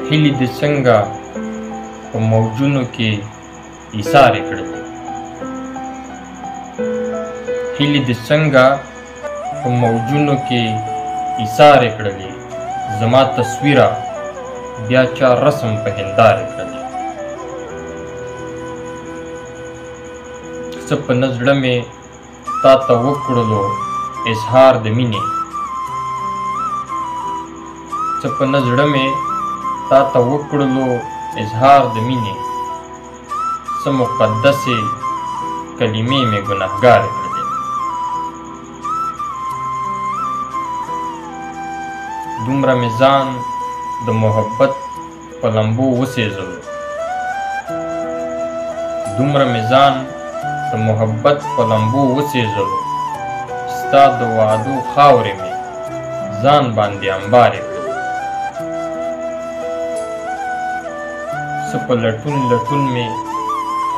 هیلې دې څنګه په موجونو کې ایسارې کړلې هیلې دې څنګه په موجونو کې ایسارې کړلې زما تصویره بیا چا رسم په هندارې کړلې څه په نه زړه مې تا ته وکړلو اظهار د مینې څه په نه زړه مې تا ته وکړلو اظهار د مینې څه مقدسې کلمې مې ګنهګارې کړلې دومره مې ځان د محبت په لمبو وسېزلو دومره مې ځان د محبت په لمبو وسېزلو ستا د وعدو خاورې مې ځان باندې انبارې کړلې څه په لټون لټون مې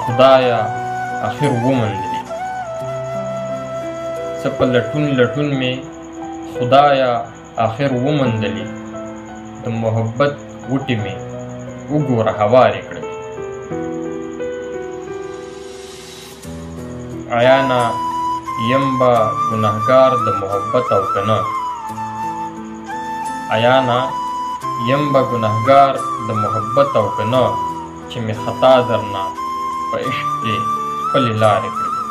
خدایه آخر وموندلې څه په لټون لټون مې خدایه آخر وموندلې د محبت وټې مې وګوره هوارې کړلې عیانا یم به ګنهګار د محبت او که نه عیانا یم به ګنهګار د محبت او که نه چې مې خطا درنه په عشق کې خپلې لارې کړلې